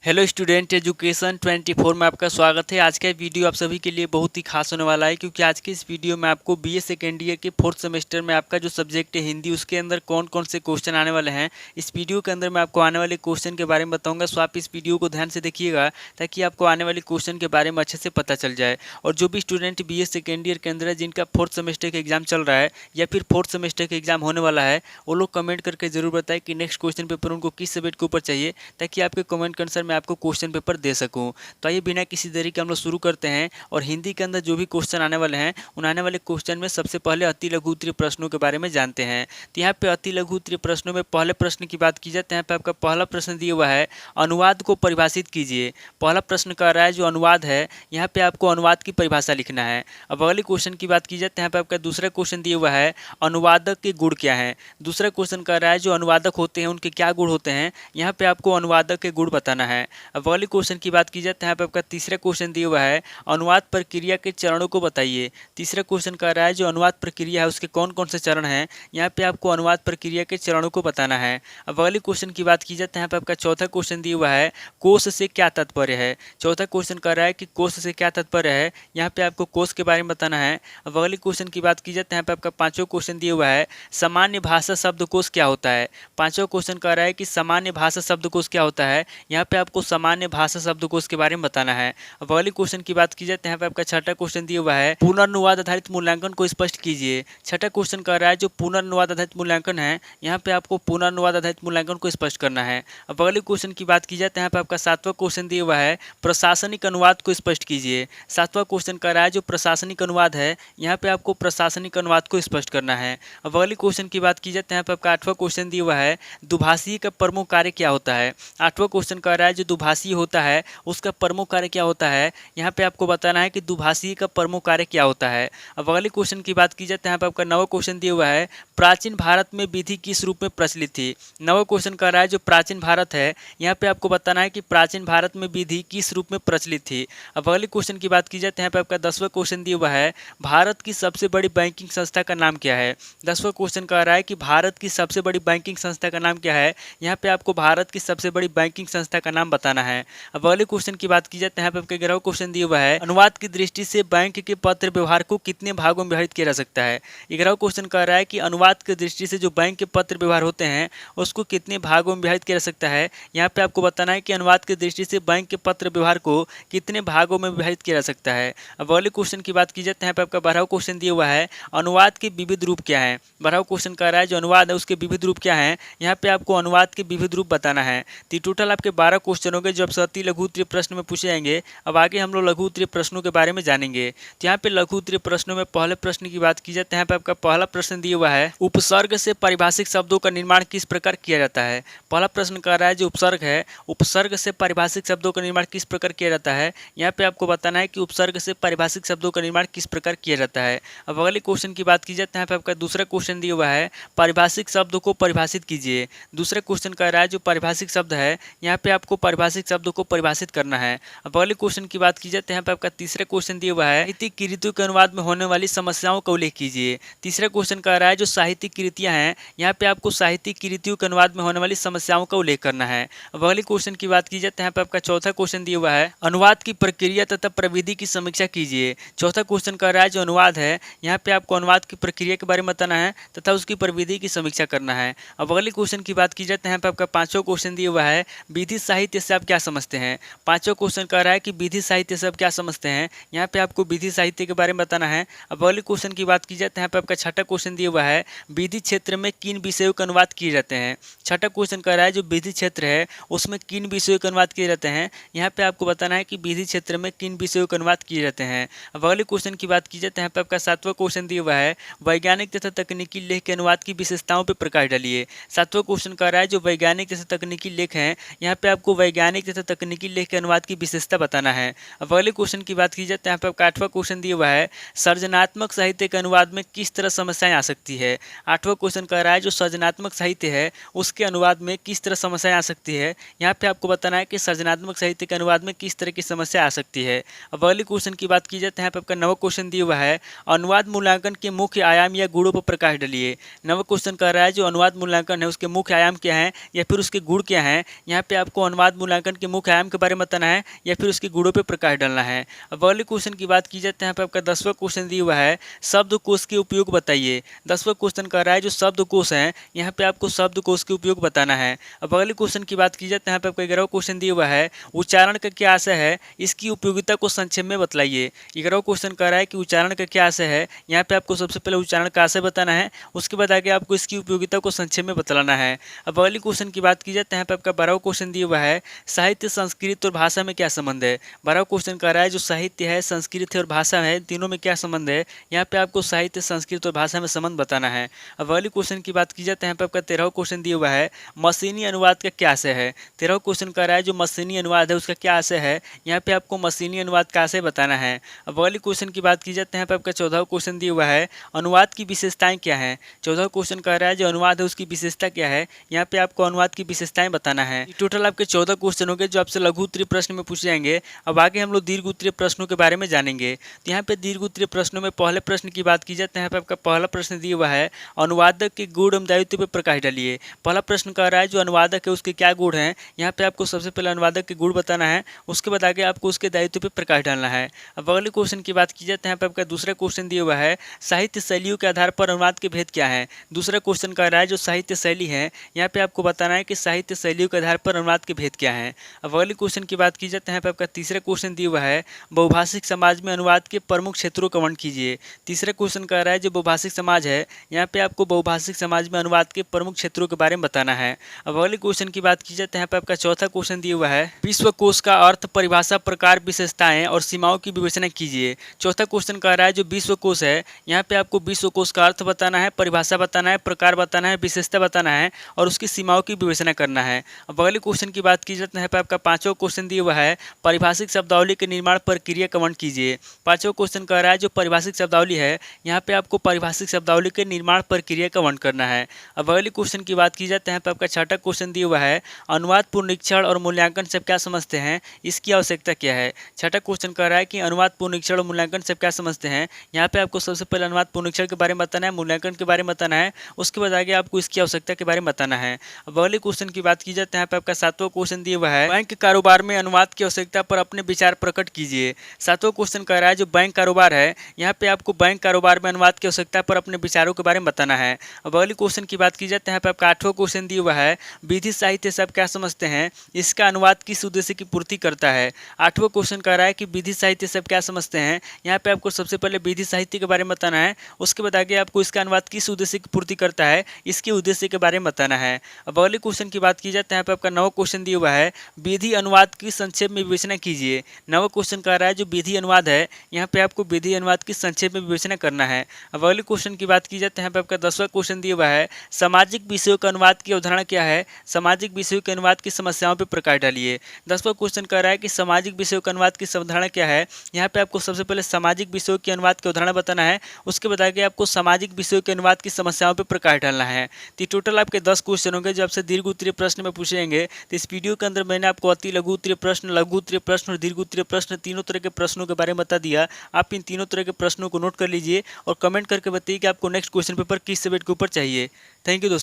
Hello student, education 24 में आपका स्वागत है। आज का वीडियो आप सभी के लिए बहुत ही खास होने वाला है, क्योंकि आज के इस वीडियो में आपको बीए सेकेंड ईयर के 4th सेमेस्टर में आपका जो सब्जेक्ट है हिंदी, उसके अंदर कौन कौन से क्वेश्चन आने वाले हैं। इस वीडियो के अंदर मैं आपको आने वाले क्वेश्चन के बारे में बताऊंगा, सो आप इस वीडियो को ध्यान से देखिएगा ताकि आपको आने वाले क्वेश्चन के बारे में अच्छे से पता चल जाए। और जो भी स्टूडेंट बीए सेकेंड ईयर के अंदर है, जिनका 4th सेमेस्टर का एग्जाम चल रहा है या फिर 4th सेमेस्टर का एग्जाम होने वाला है, वो लोग कमेंट करके जरूर बताएं कि नेक्स्ट क्वेश्चन पेपर उनको किस सब्जेक्ट के ऊपर चाहिए, ताकि आपके कमेंट के अनुसार मैं आपको क्वेश्चन पेपर दे सकूं। तो आइए बिना किसी देरी के हम लोग शुरू करते हैं। और हिंदी के अंदर जो भी क्वेश्चन आने वाले हैं, उन आने वाले क्वेश्चन में सबसे पहले अति लघु उत्तरीय प्रश्नों के बारे में जानते हैं। तो यहाँ पे अति लघु उत्तरीय प्रश्नों में पहले प्रश्न की बात की जाए तो यहाँ पे आपका पहला प्रश्न दिया हुआ है, अनुवाद को परिभाषित कीजिए। पहला प्रश्न कह रहा है जो अनुवाद है, यहाँ पे आपको अनुवाद की परिभाषा लिखना है। अब अगले क्वेश्चन की बात की जाए तो यहाँ पे आपका दूसरा क्वेश्चन दिया हुआ है, अनुवादक के गुण क्या है। दूसरा क्वेश्चन कह रहा है जो अनुवादक होते हैं उनके क्या गुण होते हैं, यहाँ पे आपको अनुवादक के गुण बताना है। अब अगले क्वेश्चन की बात की जाए तो यहाँ पे आपका तीसरा क्वेश्चन दिया हुआ है, अनुवाद प्रक्रिया के चरणों को बताइए। तीसरा क्वेश्चन कह रहा है जो अनुवाद प्रक्रिया है उसके कौन कौन से चरण हैं, यहाँ पे आपको अनुवाद प्रक्रिया के चरणों को बताना है। अब अगले क्वेश्चन की बात की जाए तो यहाँ पे आपका चौथा क्वेश्चन दिया हुआ है, कोश से क्या तात्पर्य है। चौथा क्वेश्चन कह रहा है कि कोश से क्या तात्पर्य है, यहाँ पे आपको कोश के बारे में बताना है। अब अगले क्वेश्चन की बात की जाए तो यहाँ पे आपका पांचवा क्वेश्चन दिया हुआ है, सामान्य भाषा शब्दकोश क्या होता है। पांचवा क्वेश्चन कह रहा है कि सामान्य भाषा शब्दकोश क्या होता है, यहाँ पे आपको सामान्य भाषा शब्दकोश के बारे में बताना है। अब अगले क्वेश्चन की बात की जाए तो यहाँ पे आपका छठा क्वेश्चन दिया हुआ है, पुनर्नुवाद आधारित मूल्यांकन को स्पष्ट कीजिए। छठा क्वेश्चन कह रहा है जो पुनर्नुवाद आधारित मूल्यांकन है, यहाँ पे आपको पुनर्नुवाद आधारित मूल्यांकन को स्पष्ट करना है। अब अगले क्वेश्चन की बात की जाए तो यहाँ पे आपका सातवां क्वेश्चन दिया हुआ है, प्रशासनिक अनुवाद को स्पष्ट कीजिए। सातवां क्वेश्चन कह रहा है जो प्रशासनिक अनुवाद है, यहाँ पे आपको प्रशासनिक अनुवाद को स्पष्ट करना है। अब अगले क्वेश्चन की बात की जाए तो यहाँ पे आपका आठवां क्वेश्चन दिया हुआ है, दुभाषी का प्रमुख कार्य क्या होता है। आठवां क्वेश्चन कह रहा है जो दुभाषी होता है उसका प्रमुख कार्य क्या होता है, यहाँ पे आपको बताना है कि दुभाषी का प्रमुख कार्य क्या होता है। अब अगले क्वेश्चन की बात की जाए तो यहाँ पे आपका नवा क्वेश्चन दिया हुआ है, प्राचीन भारत में विधि किस रूप में प्रचलित थी। नवा क्वेश्चन कह रहा है जो प्राचीन भारत है, यहाँ पे आपको बताना है कि प्राचीन भारत में विधि किस रूप में प्रचलित थी। अब अगले क्वेश्चन की बात की जाए तो यहाँ पे आपका 10वां क्वेश्चन दिया हुआ है, भारत की सबसे बड़ी बैंकिंग संस्था का नाम क्या है। 10वां क्वेश्चन कह रहा है कि भारत की सबसे बड़ी बैंकिंग संस्था का नाम क्या है, यहाँ पे आपको भारत की सबसे बड़ी बैंकिंग संस्था का नाम बताना है। अब अगले क्वेश्चन की बात की जाए तो यहाँ पे आपका 11वां क्वेश्चन दिया हुआ है, अनुवाद की दृष्टि से बैंक के पत्र व्यवहार को कितने भागों में विभाजित किया जा सकता है। 11वां क्वेश्चन कह रहा है कि अनुवाद की दृष्टि से जो बैंक के पत्र व्यवहार होते हैं उसको कितने भागों में विभाजित किया जा सकता है, यहाँ पे आपको बताना है कि अनुवाद की दृष्टि से बैंक के पत्र व्यवहार को कितने भागों में विभाजित किया जा सकता है। अब अगले क्वेश्चन की बात की जाए तो यहाँ पे आपका 12वां क्वेश्चन दिया हुआ है, अनुवाद के विविध रूप क्या है। 12वां क्वेश्चन कह रहा है जो अनुवाद है उसके विविध रूप क्या है, यहाँ पे आपको अनुवाद के विविध रूप बताना है। तो टोटल आपके 12 क्वेश्चन होंगे जो आपसे अति लघु उत्तरीय प्रश्न में पूछे जाएंगे। अब आगे हम लोग लघु उत्तरीय प्रश्नों के बारे में जानेंगे। तो यहाँ पे लघु उत्तरीय प्रश्नों में पहले प्रश्न की बात की जाए तो यहाँ पे आपका पहला प्रश्न दिया हुआ है, उपसर्ग से पारिभाषिक शब्दों का निर्माण किस प्रकार किया जाता है। पहला प्रश्न कह रहा है जो उपसर्ग है, उपसर्ग से पारिभाषिक शब्दों का निर्माण किस प्रकार किया जाता है, यहाँ पे आपको बताना है कि उपसर्ग से पारिभाषिक शब्दों का निर्माण किस प्रकार किया जाता है। अब अगले क्वेश्चन की बात की जाए तो यहाँ पे आपका दूसरा क्वेश्चन दिया हुआ है, पारिभाषिक शब्दों को परिभाषित कीजिए। दूसरा क्वेश्चन कह रहा है जो पारिभाषिक शब्द है, यहाँ पे आपको पारिभाषिक शब्दों को परिभाषित करना है। अब अगले क्वेश्चन की बात की जाए तो यहाँ पे आपका तीसरा क्वेश्चन दिया हुआ है, साहित्यिक कृतियों के अनुवाद में होने वाली समस्याओं का उल्लेख कीजिए। तीसरा क्वेश्चन कह रहा है जो साहित्यिक कृतियां हैं, यहाँ पे आपको साहित्यिक कृतियों के अनुवाद में होने वाली समस्याओं का उल्लेख करना है। अब अगले क्वेश्चन की बात की जाए तो यहाँ पे आपका चौथा क्वेश्चन दिया हुआ है, अनुवाद की प्रक्रिया तथा प्रविधि की समीक्षा कीजिए। चौथा क्वेश्चन कह रहा है जो अनुवाद है, यहाँ पे आपको अनुवाद की प्रक्रिया के बारे में बताना है तथा उसकी प्रविधि की समीक्षा करना है। अब अगले क्वेश्चन की बात की जाए तो यहाँ पे आपका पांचवा क्वेश्चन दिया हुआ है, विधि साहित्य से आप क्या समझते हैं। पांचवा क्वेश्चन कह रहा है कि विधि साहित्य से आप क्या समझते हैं, यहाँ पे आपको विधि साहित्य के बारे में बताना है। अब अगले क्वेश्चन की बात की जाए तो यहाँ पे आपका छठा क्वेश्चन दिया हुआ है, विधि क्षेत्र में किन विषयों का अनुवाद किए जाते हैं। छठा क्वेश्चन कह रहा है जो विधि क्षेत्र है उसमें किन विषयों का अनुवाद किए जाते हैं, यहाँ पे आपको बताना है कि विधि क्षेत्र में किन विषयों का अनुवाद किए जाते हैं। अब अगले क्वेश्चन की बात की जाए तो यहाँ पे आपका सातवां क्वेश्चन दिया हुआ है, वैज्ञानिक तथा तकनीकी लेख के अनुवाद की विशेषताओं पर प्रकाश डालिए। सातवां क्वेश्चन कह रहा है जो वैज्ञानिक तथा तकनीकी लेख हैं, यहाँ पे आपको वैज्ञानिक तथा तकनीकी लेख के अनुवाद की विशेषता बताना है। अब अगले क्वेश्चन की बात की जाए तो यहाँ पे आपका आठवां क्वेश्चन दिया हुआ है, सृजनात्मक साहित्य के अनुवाद में किस तरह समस्याएं आ सकती है। आठवां क्वेश्चन कह रहा है जो सृजनात्मक साहित्य है उसके अनुवाद में किस तरह समस्याएं आ सकती है, यहाँ पे आपको बताना है कि सृजनात्मक साहित्य के अनुवाद में किस तरह की समस्या आ सकती है। अब अगले क्वेश्चन की बात की जाए तो यहाँ पे आपका नवा क्वेश्चन दिया हुआ है, अनुवाद मूल्यांकन के मुख्य आयाम या गुणों पर प्रकाश डालिए। नवा क्वेश्चन कह रहा है जो अनुवाद मूल्यांकन है उसके मुख्य आयाम क्या है या फिर उसके गुण क्या हैं, यहाँ पे आपको अनुवाद अनुवाद मूल्यांकन के मुख्य आयाम के बारे में बताना है या फिर उसके गुणों पे प्रकाश डालना है। अब अगले क्वेश्चन की बात की जाए तो यहाँ पे आपका 10वां क्वेश्चन दिया हुआ है, शब्दकोश के उपयोग बताइए। 10वां क्वेश्चन कह रहा है जो शब्दकोश है यहाँ पे आपको शब्दकोश के उपयोग बताना है। अब अगले क्वेश्चन की बात की जाए तो यहाँ पे आपका 11वां क्वेश्चन दिया हुआ है, उच्चारण का क्या आशय है, इसकी उपयोगिता को संक्षेप में बतलाइए। 11वां क्वेश्चन कह रहा है कि उच्चारण का क्या आशय है, यहाँ पे आपको सबसे पहले उच्चारण का आशय बताना है, उसके बाद आगे आपको इसकी उपयोगिता को संक्षेप में बतलाना है। अब अगले क्वेश्चन की बात की जाए तो यहाँ पे आपका 12वां क्वेश्चन दिया हुआ है, साहित्य संस्कृत और भाषा में क्या संबंध है। 12वां क्वेश्चन कह रहा है जो साहित्य है, संस्कृत है और भाषा है, तीनों में क्या संबंध है, यहाँ पे आपको साहित्य, संस्कृत और भाषा में संबंध बताना है। अब अगले क्वेश्चन की बात की जाए तो यहाँ पे आपका 13वां क्वेश्चन दिया हुआ है, मशीनी अनुवाद का क्या आशय है। 13वां क्वेश्चन कह रहा है जो मशीनी अनुवाद है उसका क्या आशय है, यहाँ पे आपको मशीनी अनुवाद का आशय बताना है। अब अगले क्वेश्चन की बात की जाए तो यहाँ पे आपका 14वां क्वेश्चन दिया हुआ है, अनुवाद की विशेषताएं क्या है। 14वां क्वेश्चन कह रहा है जो अनुवाद है उसकी विशेषता क्या है, यहाँ पे आपको अनुवाद की विशेषताएं बताना है। टोटल आपके 14 क्वेश्चन होंगे जो आपसे लघु उत्तरीय प्रश्न में पूछे जाएंगे। अब आगे हम लोग दीर्घ उत्तरीय प्रश्नों के बारे में जानेंगे। तो यहाँ पे दीर्घ उत्तरीय प्रश्नों में पहले प्रश्न की बात की जाए तो यहाँ पे आपका पहला प्रश्न दिया हुआ है, अनुवादक के गुण एवं दायित्व पर प्रकाश डालिए। पहला प्रश्न कह रहा है जो अनुवादक है उसके क्या गुण हैं, यहाँ पे आपको सबसे पहले अनुवादक के गुण बताना है, उसके बाद आगे आपको उसके दायित्व पर प्रकाश डालना है। अब अगले क्वेश्चन की बात की जाए तो यहाँ पे आपका दूसरा क्वेश्चन दिया हुआ है, साहित्य शैलियों के आधार पर अनुवाद के भेद क्या है। दूसरा क्वेश्चन कह रहा है जो साहित्य शैली है, यहाँ पे आपको बताना है कि साहित्य शैलियों के आधार पर अनुवाद के भेद क्या है। अब अगले क्वेश्चन की बात की जाए तो यहाँ पे आपका तीसरा क्वेश्चन दिया हुआ है, बहुभाषिक समाज में अनुवाद के प्रमुख क्षेत्रों का वर्णन कीजिए। तीसरा क्वेश्चन कह रहा है जो बहुभाषिक समाज है, यहाँ पे आपको बहुभाषिक समाज में अनुवाद के प्रमुख क्षेत्रों के बारे में बताना है। अब अगले क्वेश्चन की बात की जाए तो यहाँ पे आपका चौथा क्वेश्चन दिया हुआ है, विश्वकोश का अर्थ, परिभाषा, प्रकार, विशेषताएं और सीमाओं की विवेचना कीजिए। चौथा क्वेश्चन कह रहा है जो विश्वकोश है, यहाँ पे आपको विश्वकोश का अर्थ बताना है, परिभाषा बताना है, प्रकार बताना है, विशेषता बताना है और उसकी सीमाओं की विवेचना करना है। अब अगले क्वेश्चन की बात की जाए तो यहाँ पे आपका पांचवा क्वेश्चन दिया हुआ है, परिभाषिक शब्दावली के निर्माण प्रक्रिया का वर्णन कीजिए। पांचवा क्वेश्चन कह रहा है जो परिभाषिक शब्दावली है, यहाँ पे आपको परिभाषिक शब्दावली के निर्माण प्रक्रिया का वर्णन करना है। अब अगले क्वेश्चन की बात की जाए तो यहाँ पे आपका छठा क्वेश्चन दिया हुआ है, अनुवाद पुनरीक्षण और मूल्यांकन से क्या समझते हैं, इसकी आवश्यकता क्या है। छठा क्वेश्चन कह रहा है कि अनुवाद पुनरीक्षण और मूल्यांकन से क्या समझते हैं, यहाँ पे आपको सबसे पहले अनुवाद पुनरीक्षण के बारे में बताना है, मूल्यांकन के बारे में बताना है, उसके बाद आगे आपको इसकी आवश्यकता के बारे में बताना है। अब अगले क्वेश्चन की बात की जाए तो यहाँ पे आपका सातवां क्वेश्चन दिया हुआ है, बैंक कारोबार में अनुवाद की आवश्यकता पर अपने विचार प्रकट कीजिए। सातवां क्वेश्चन कह रहा है जो बैंक कारोबार है, यहाँ पे आपको बैंक कारोबार में अनुवाद की आवश्यकता पर अपने विचारों के बारे में बताना है। अब अगले क्वेश्चन की बात की जाए तो यहाँ पे आपका आठवां क्वेश्चन दिया हुआ है, विधि साहित्य सब क्या समझते हैं, इसका अनुवाद किस उद्देश्य की पूर्ति करता है। आठवां क्वेश्चन कह रहा है कि विधि साहित्य सब क्या समझते हैं, यहाँ पे आपको सबसे पहले विधि साहित्य के बारे में बताना है, उसके बाद आगे आपको इसका अनुवाद किस उद्देश्य की पूर्ति करता है, इसके उद्देश्य के बारे में बताना है। अब अगले क्वेश्चन की बात की जाए तो यहाँ पे आपका नवा क्वेश्चन दिया हुआ है, विधि अनुवाद की संक्षेप में विवेचना कीजिए। नवा क्वेश्चन कह रहा है जो विधि अनुवाद है, यहाँ पे आपको विधि अनुवाद की संक्षेप में विवेचना करना है। अब अगले क्वेश्चन की बात की जाए तो यहाँ पे आपका 10वां क्वेश्चन दिया हुआ है, सामाजिक विषयों का अनुवाद की अवधारणा क्या है, सामाजिक विषयों के अनुवाद की समस्याओं पर प्रकाश डालिए। 10वां क्वेश्चन कह रहा है कि सामाजिक विषयों का अनुवाद की अवधारणा क्या है, यहाँ पे आपको सबसे पहले सामाजिक विषयों के अनुवाद की अवधारणा बताना है, उसके बाद आगे आपको सामाजिक विषयों के अनुवाद की समस्याओं पर प्रकाश डालना है। तो टोटल आपके 10 क्वेश्चन होंगे जो आपसे दीर्घ उत्तरीय प्रश्न में पूछे जाएंगे। तो इस वीडियो के अंदर मैंने आपको अति लघु उत्तरीय प्रश्न, लघु उत्तरीय प्रश्न और दीर्घ उत्तरीय प्रश्न तीनों तरह के प्रश्नों के बारे में बता दिया। आप इन तीनों तरह के प्रश्नों को नोट कर लीजिए और कमेंट करके बताइए कि आपको नेक्स्ट क्वेश्चन पेपर किस सब्जेक्ट के ऊपर चाहिए। थैंक यू दोस्तों।